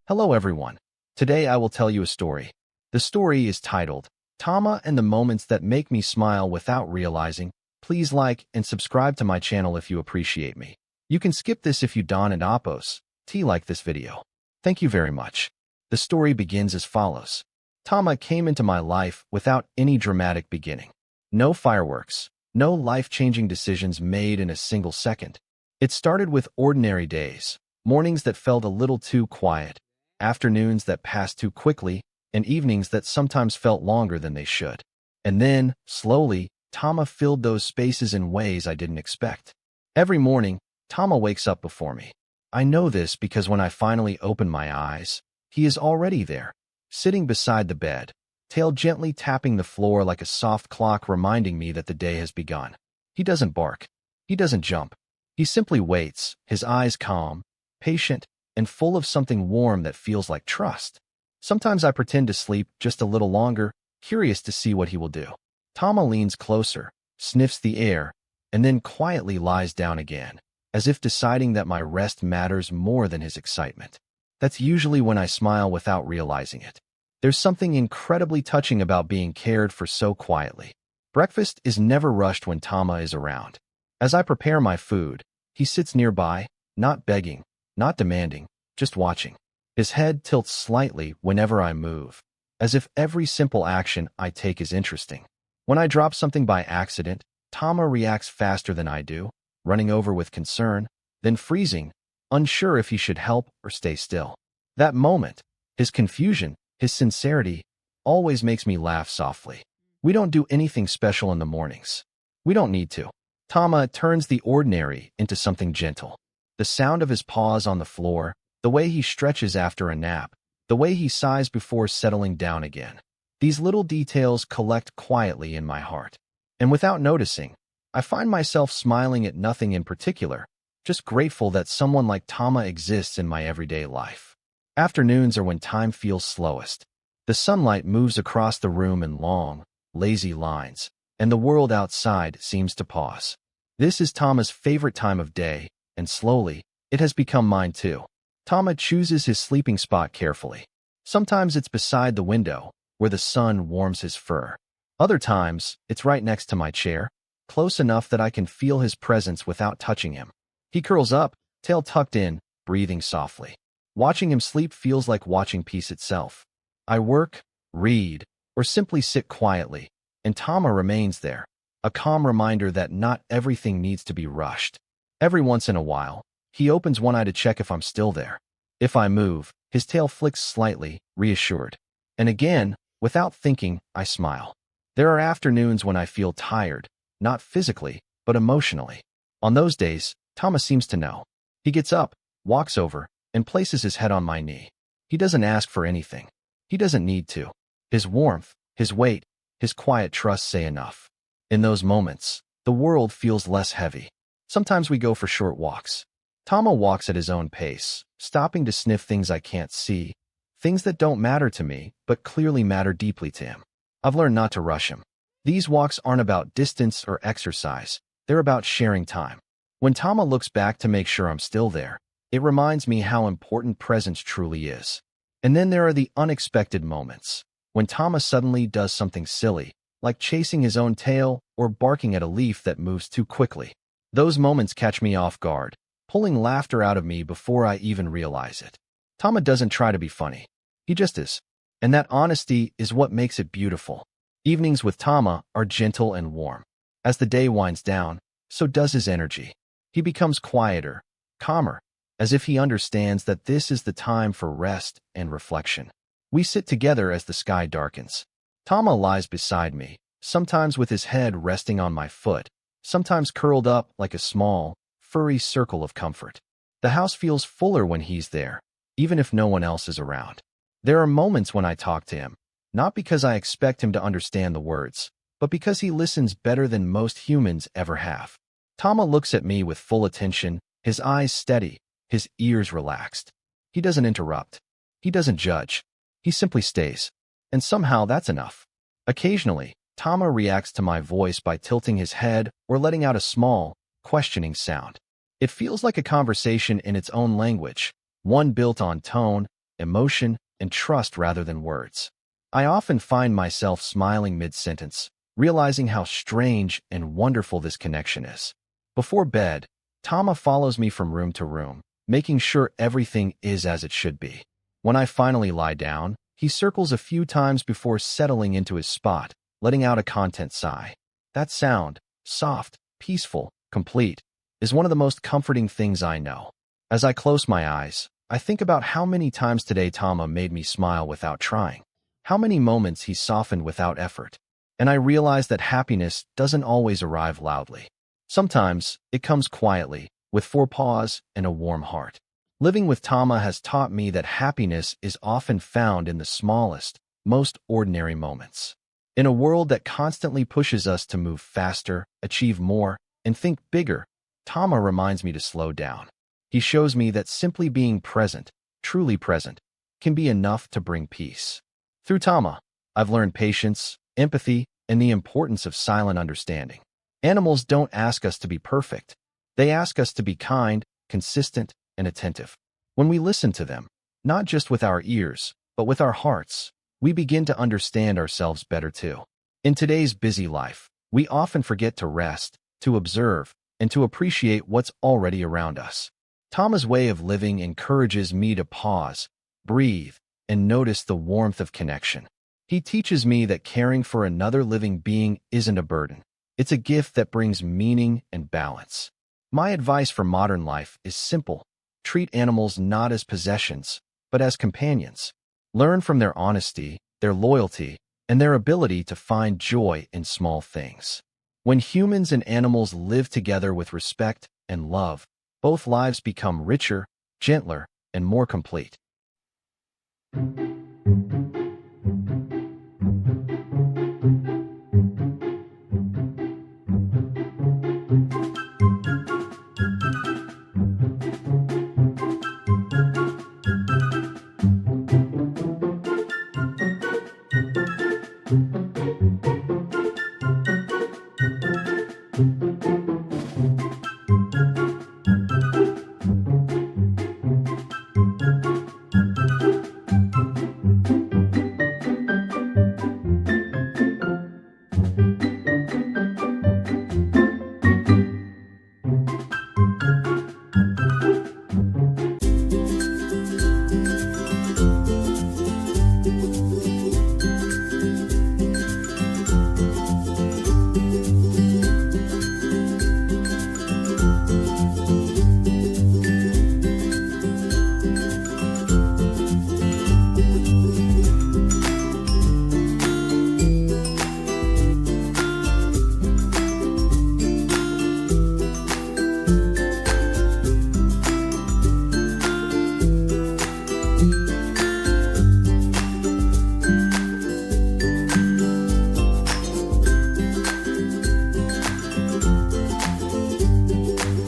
Hello everyone. Today I will tell you a story. The story is titled, Tama and the Moments That Make Me Smile Without Realizing. Please like and subscribe to my channel if you appreciate me. You can skip this if you don't and oppose. Like this video. Thank you very much. The story begins as follows. Tama came into my life without any dramatic beginning. No fireworks. No life-changing decisions made in a single second. It started with ordinary days. Mornings that felt a little too quiet. Afternoons that passed too quickly, and evenings that sometimes felt longer than they should. And then, slowly, Tama filled those spaces in ways I didn't expect. Every morning, Tama wakes up before me. I know this because when I finally open my eyes, he is already there, sitting beside the bed, tail gently tapping the floor like a soft clock reminding me that the day has begun. He doesn't bark. He doesn't jump. He simply waits, his eyes calm, patient, and full of something warm that feels like trust. Sometimes I pretend to sleep just a little longer, curious to see what he will do. Tama leans closer, sniffs the air, and then quietly lies down again, as if deciding that my rest matters more than his excitement. That's usually when I smile without realizing it. There's something incredibly touching about being cared for so quietly. Breakfast is never rushed when Tama is around. As I prepare my food, he sits nearby, not begging, not demanding, just watching. His head tilts slightly whenever I move, as if every simple action I take is interesting. When I drop something by accident, Tama reacts faster than I do, running over with concern, then freezing, unsure if he should help or stay still. That moment, his confusion, his sincerity, always makes me laugh softly. We don't do anything special in the mornings. We don't need to. Tama turns the ordinary into something gentle. The sound of his paws on the floor, the way he stretches after a nap, the way he sighs before settling down again. These little details collect quietly in my heart. And without noticing, I find myself smiling at nothing in particular, just grateful that someone like Tama exists in my everyday life. Afternoons are when time feels slowest. The sunlight moves across the room in long, lazy lines, and the world outside seems to pause. This is Tama's favorite time of day, and slowly, it has become mine too. Tama chooses his sleeping spot carefully. Sometimes it's beside the window, where the sun warms his fur. Other times, it's right next to my chair, close enough that I can feel his presence without touching him. He curls up, tail tucked in, breathing softly. Watching him sleep feels like watching peace itself. I work, read, or simply sit quietly, and Tama remains there, a calm reminder that not everything needs to be rushed. Every once in a while, he opens one eye to check if I'm still there. If I move, his tail flicks slightly, reassured. And again, without thinking, I smile. There are afternoons when I feel tired, not physically, but emotionally. On those days, Tama seems to know. He gets up, walks over, and places his head on my knee. He doesn't ask for anything. He doesn't need to. His warmth, his weight, his quiet trust say enough. In those moments, the world feels less heavy. Sometimes we go for short walks. Tama walks at his own pace, stopping to sniff things I can't see, things that don't matter to me, but clearly matter deeply to him. I've learned not to rush him. These walks aren't about distance or exercise. They're about sharing time. When Tama looks back to make sure I'm still there, it reminds me how important presence truly is. And then there are the unexpected moments, when Tama suddenly does something silly, like chasing his own tail or barking at a leaf that moves too quickly. Those moments catch me off guard, pulling laughter out of me before I even realize it. Tama doesn't try to be funny. He just is. And that honesty is what makes it beautiful. Evenings with Tama are gentle and warm. As the day winds down, so does his energy. He becomes quieter, calmer, as if he understands that this is the time for rest and reflection. We sit together as the sky darkens. Tama lies beside me, sometimes with his head resting on my foot, sometimes curled up like a small, furry circle of comfort. The house feels fuller when he's there, even if no one else is around. There are moments when I talk to him, not because I expect him to understand the words, but because he listens better than most humans ever have. Tama looks at me with full attention, his eyes steady, his ears relaxed. He doesn't interrupt. He doesn't judge. He simply stays. And somehow that's enough. Occasionally, Tama reacts to my voice by tilting his head or letting out a small, questioning sound. It feels like a conversation in its own language, one built on tone, emotion, and trust rather than words. I often find myself smiling mid-sentence, realizing how strange and wonderful this connection is. Before bed, Tama follows me from room to room, making sure everything is as it should be. When I finally lie down, he circles a few times before settling into his spot, letting out a content sigh. That sound, soft, peaceful, complete, is one of the most comforting things I know. As I close my eyes, I think about how many times today Tama made me smile without trying, how many moments he softened without effort, and I realize that happiness doesn't always arrive loudly. Sometimes it comes quietly, with forepaws and a warm heart. Living with Tama has taught me that happiness is often found in the smallest, most ordinary moments. In a world that constantly pushes us to move faster, achieve more, and think bigger, Tama reminds me to slow down. He shows me that simply being present, truly present, can be enough to bring peace. Through Tama, I've learned patience, empathy, and the importance of silent understanding. Animals don't ask us to be perfect. They ask us to be kind, consistent, and attentive. When we listen to them, not just with our ears, but with our hearts, we begin to understand ourselves better too. In today's busy life, we often forget to rest, to observe, and to appreciate what's already around us. Tama's way of living encourages me to pause, breathe, and notice the warmth of connection. He teaches me that caring for another living being isn't a burden. It's a gift that brings meaning and balance. My advice for modern life is simple. Treat animals not as possessions, but as companions. Learn from their honesty, their loyalty, and their ability to find joy in small things. When humans and animals live together with respect and love, both lives become richer, gentler, and more complete.